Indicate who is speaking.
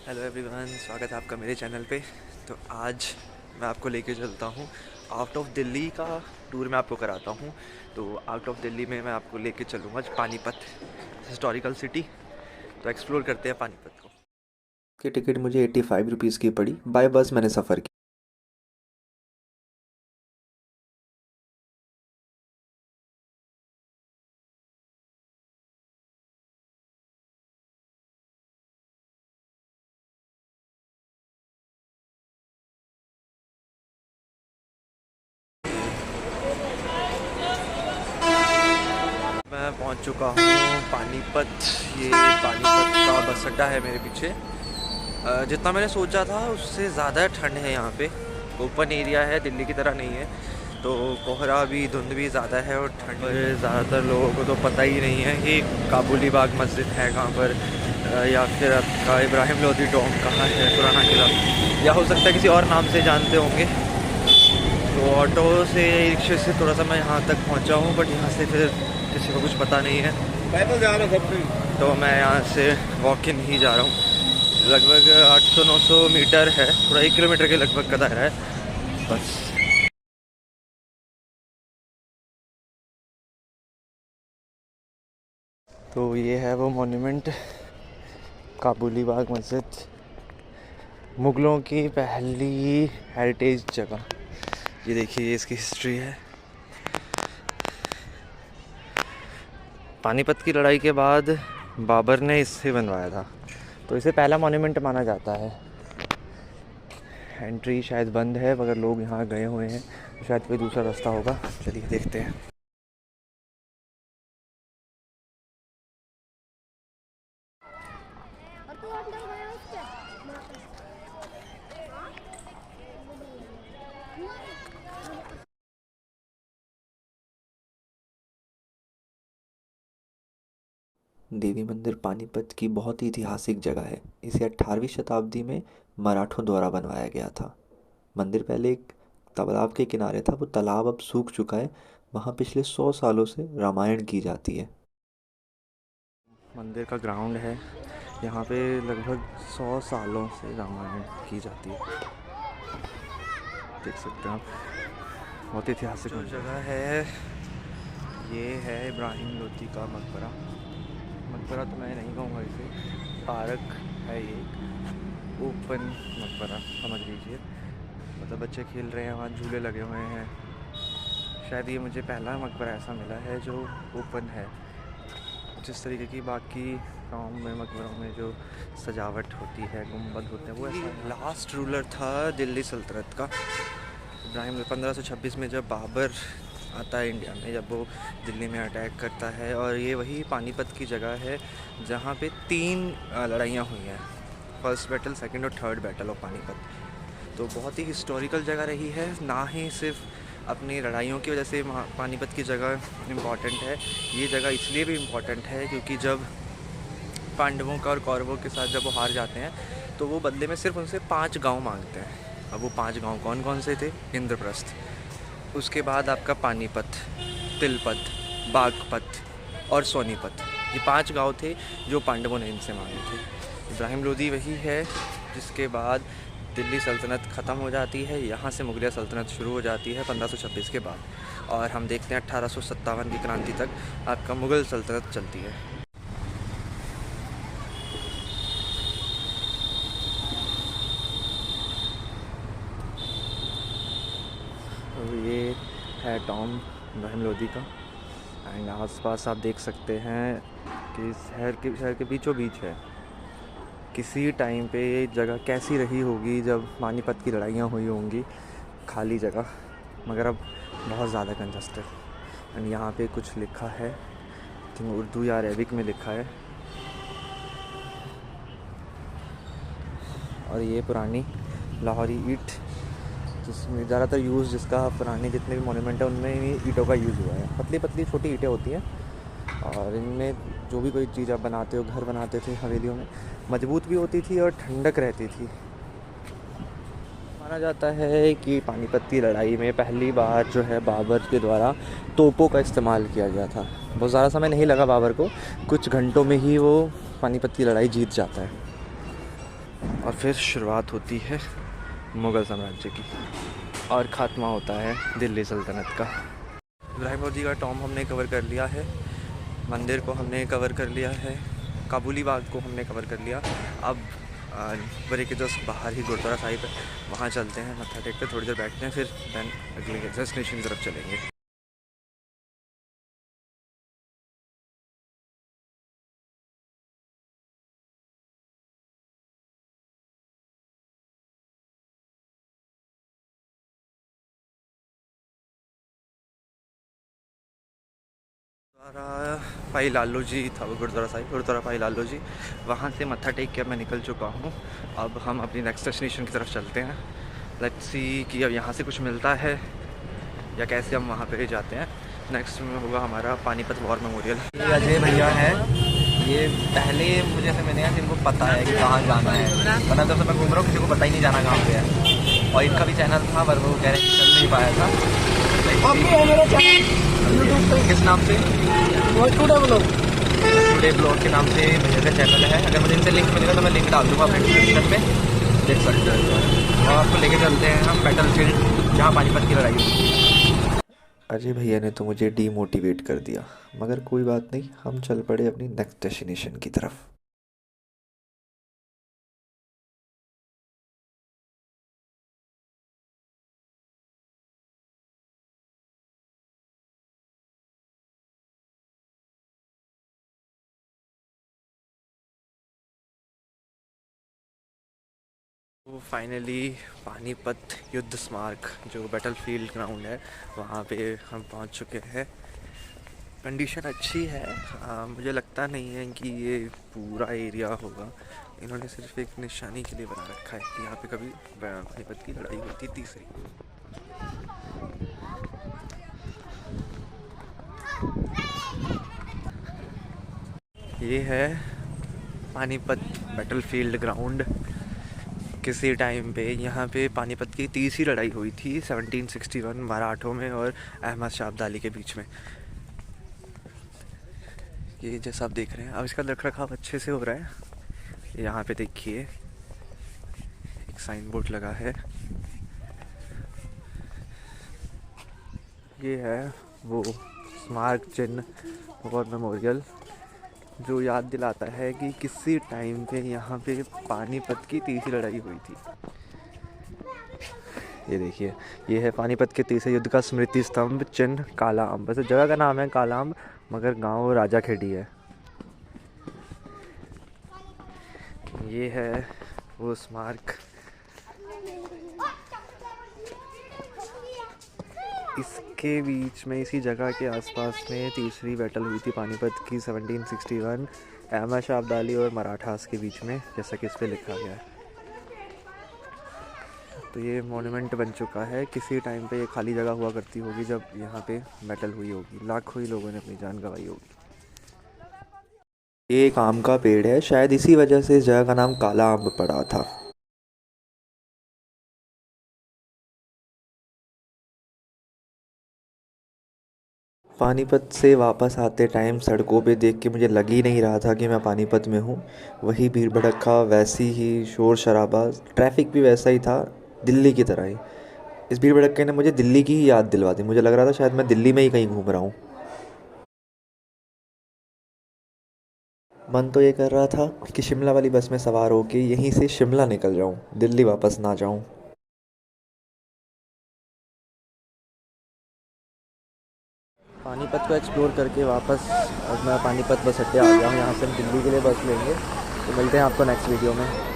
Speaker 1: Hello everyone, स्वागत है आपका मेरे चैनल पे। तो आज मैं आपको लेके चलता हूँ आउट ऑफ दिल्ली का टूर मैं आपको कराता हूँ। तो आउट ऑफ दिल्ली में मैं आपको लेके चलूँगा पानीपत हिस्टोरिकल सिटी। तो एक्सप्लोर करते हैं पानीपत को।
Speaker 2: की टिकट मुझे 85 रुपीज़ की पड़ी। बाय बस मैंने सफ़र किया।
Speaker 1: मैं पहुँच चुका हूँ पानीपत। ये पानीपत का बस अड्डा है मेरे पीछे। जितना मैंने सोचा था उससे ज़्यादा ठंड है यहाँ पे। ओपन एरिया है, दिल्ली की तरह नहीं है। तो कोहरा भी, धुंध भी ज़्यादा है और ठंड। और ज़्यादातर लोगों को तो पता ही नहीं है कि काबुली बाग मस्जिद है कहाँ पर, या फिर आपका इब्राहिम लोधी डोम कहाँ है, पुराना किला, या हो सकता है किसी और नाम से जानते होंगे। तो ऑटो से, रिक्शे से थोड़ा सा मैं यहाँ तक पहुँचा हूँ, बट यहाँ से फिर किसी को कुछ पता नहीं है। पैदल जा रहा हूँ तो मैं यहाँ से वॉक इन ही जा रहा हूँ। लगभग 800-900 मीटर है, थोड़ा 1 किलोमीटर के लगभग का दायरा है बस। तो ये है वो मॉन्यूमेंट, काबुली बाग मस्जिद, मुग़लों की पहली हेरिटेज जगह। ये देखिए, ये इसकी हिस्ट्री है। पानीपत की लड़ाई के बाद बाबर ने इसे बनवाया था, तो इसे पहला मॉन्यूमेंट माना जाता है। एंट्री शायद बंद है, मगर लोग यहाँ गए हुए हैं, शायद कोई दूसरा रास्ता होगा। चलिए देखते हैं।
Speaker 2: देवी मंदिर पानीपत की बहुत ही ऐतिहासिक जगह है। इसे 18वीं शताब्दी में मराठों द्वारा बनवाया गया था। मंदिर पहले एक तालाब के किनारे था, वो तालाब अब सूख चुका है। वहाँ पिछले 100 सालों से रामायण की जाती है।
Speaker 1: मंदिर का ग्राउंड है, यहाँ पे लगभग 100 सालों से रामायण की जाती है। देख सकते हैं आप, बहुत ऐतिहासिक जगह है। ये है इब्राहिम लोधी का मकबरा। मकबरा तो मैं नहीं कहूँगा इसे, पार्क है ये, ओपन मकबरा समझ लीजिए। मतलब बच्चे खेल रहे हैं, वहाँ झूले लगे हुए हैं। शायद ये मुझे पहला मकबरा ऐसा मिला है जो ओपन है। जिस तरीके की बाकी गाँव में मकबरों में जो सजावट होती है, गुंबद होते हैं, वो ऐसा। लास्ट रूलर था दिल्ली सल्तनत का इब्राहिम। 1526 में जब बाबर आता है इंडिया में, जब वो दिल्ली में अटैक करता है। और ये वही पानीपत की जगह है जहाँ पे 3 लड़ाइयाँ हुई हैं, फर्स्ट बैटल, सेकंड और थर्ड बैटल ऑफ पानीपत। तो बहुत ही हिस्टोरिकल जगह रही है, ना ही सिर्फ अपनी लड़ाइयों की वजह से पानीपत की जगह इम्पॉर्टेंट है। ये जगह इसलिए भी इम्पॉर्टेंट है क्योंकि जब पांडवों का और कौरवों के साथ जब वो हार जाते हैं, तो वो बदले में सिर्फ उनसे 5 गांव मांगते हैं। अब वो 5 गांव कौन कौन से थे? इंद्रप्रस्थ, उसके बाद आपका पानीपत, तिलपत, बागपत और सोनीपत। ये 5 गांव थे जो पांडवों ने इनसे मांगे थे। इब्राहिम लोधी वही है जिसके बाद दिल्ली सल्तनत ख़त्म हो जाती है। यहाँ से मुगलिया सल्तनत शुरू हो जाती है 1526 के बाद। और हम देखते हैं 1857 की क्रांति तक आपका मुग़ल सल्तनत चलती है। तो ये है टॉम इब्राहिम लोधी का। एंड आसपास आप देख सकते हैं कि शहर के बीचों बीच है। किसी टाइम पे ये जगह कैसी रही होगी जब पानीपत की लड़ाइयाँ हुई होंगी, खाली जगह, मगर अब बहुत ज़्यादा कंजस्टेड। एंड यहाँ पे कुछ लिखा है, उर्दू या अरेबिक में लिखा है। और ये पुरानी लाहौरी ईंट, जिसमें ज़्यादातर यूज़, जिसका पुराने जितने भी मोन्यूमेंट है उनमें भी ईंटों का यूज़ हुआ है। पतली पतली छोटी ईंटें होती हैं, और इनमें जो भी कोई चीज़ आप बनाते हो, घर बनाते थे हवेलियों में, मजबूत भी होती थी और ठंडक रहती थी। माना जाता है कि पानीपत की लड़ाई में पहली बार जो है बाबर के द्वारा तोपों का इस्तेमाल किया गया था। बहुत ज़्यादा समय नहीं लगा बाबर को, कुछ घंटों में ही वो पानीपत की लड़ाई जीत जाता है। और फिर शुरुआत होती है मुग़ल साम्राज्य की और ख़ात्मा होता है दिल्ली सल्तनत का। इब्राहिम लोदी का टॉम हमने कवर कर लिया है, मंदिर को हमने कवर कर लिया है, काबुली बाग को हमने कवर कर लिया। अब बरे के जस्ट बाहर ही गुरुद्वारा साहिब है, वहाँ चलते हैं, मत्था टेकते थोड़ी देर बैठते हैं, फिर दैन अगले डेस्टिनेशन की तरफ चलेंगे। गुरुद्वारा भाई लालू जी था वो गुरुद्वारा साहिब, गुरुद्वारा भाई लालू जी, वहाँ से मत्था टेक के मैं निकल चुका हूँ। अब हम अपनी नेक्स्ट डेस्टिनेशन की तरफ चलते हैं। लेट्स सी कि अब यहाँ से कुछ मिलता है या कैसे हम वहाँ पे जाते हैं। नेक्स्ट में होगा हमारा पानीपत वॉर मेमोरियल।
Speaker 2: ये अजय भैया हैं, ये पहले मुझे से मैंने जिनको पता है कि कहाँ जाना है, वरना जब से मैं घूम रहा हूँ किसी को पता ही नहीं जाना कहाँ पे है। और इनका भी चैनल था पर वो कह रहे चल नहीं पाया था। किस नाम से? टुडे ब्लॉग के नाम से भैया का चैनल है। अगर मुझे इनसे लिंक मिलेगा तो मैं लिंक डाल दूँगा अपने डिस्क्रिप्शन में, देख सकते हैं। और आपको लेके चलते हैं हम बैटल फील्ड जहाँ पानीपत की लड़ाई हुई। अजय भैया ने तो मुझे डीमोटिवेट कर दिया, मगर कोई बात नहीं, हम चल पड़े अपनी नेक्स्ट डेस्टिनेशन की तरफ।
Speaker 1: तो फाइनली पानीपत युद्ध स्मारक जो बैटल फील्ड ग्राउंड है वहाँ पे हम पहुँच चुके हैं। कंडीशन अच्छी है, मुझे लगता नहीं है कि ये पूरा एरिया होगा, इन्होंने सिर्फ एक निशानी के लिए बना रखा है कि यहाँ पे कभी पानीपत की लड़ाई हुई थी तीसरी। ये है पानीपत बैटल फील्ड ग्राउंड। किसी टाइम पे यहाँ पे पानीपत की तीसरी लड़ाई हुई थी 1761 मराठों में और अहमद शाह अब्दाली के बीच में। ये जैसा आप देख रहे हैं, अब इसका रख रखाव अच्छे से हो रहा है। यहाँ पे देखिए एक साइन बोर्ड लगा है, ये है वो स्मारक चिन्ह वॉर मेमोरियल जो याद दिलाता है कि किसी टाइम पे यहाँ पे पानीपत की तीसरी लड़ाई हुई थी। ये देखिए, ये है पानीपत के तीसरे युद्ध का स्मृति स्तंभ चिन्ह काला अम्ब। वैसे जगह का नाम है काला अम्ब, मगर गांव राजा खेड़ी है। ये है वो स्मारक, इसके बीच में इसी जगह के आसपास में तीसरी बैटल हुई थी पानीपत की 1761 अहमद शाह अब्दाली और मराठास के बीच में, जैसा कि इस पे लिखा गया है। तो ये मॉन्यूमेंट बन चुका है। किसी टाइम पे ये खाली जगह हुआ करती होगी जब यहाँ पे बैटल हुई होगी, लाखों ही लोगों ने अपनी जान गंवाई होगी।
Speaker 2: ये एक आम का पेड़ है, शायद इसी वजह से इस जगह का नाम काला आम पड़ा था। पानीपत से वापस आते टाइम सड़कों पे देख के मुझे लग ही नहीं रहा था कि मैं पानीपत में हूँ। वही भीड़ भड़क्का, वैसी ही शोर शराबा, ट्रैफिक भी वैसा ही था, दिल्ली की तरह ही। इस भीड़ भड़क्के ने मुझे दिल्ली की ही याद दिलवा दी। मुझे लग रहा था शायद मैं दिल्ली में ही कहीं घूम रहा हूँ। मन तो ये कर रहा था कि शिमला वाली बस में सवार होके यहीं से शिमला निकल जाऊँ, दिल्ली वापस ना जाऊँ।
Speaker 1: पानीपत को एक्सप्लोर करके वापस अब मैं पानीपत बस अड्डे आ गया हूँ। यहाँ से हम दिल्ली के लिए बस लेंगे। तो मिलते हैं आपको नेक्स्ट वीडियो में।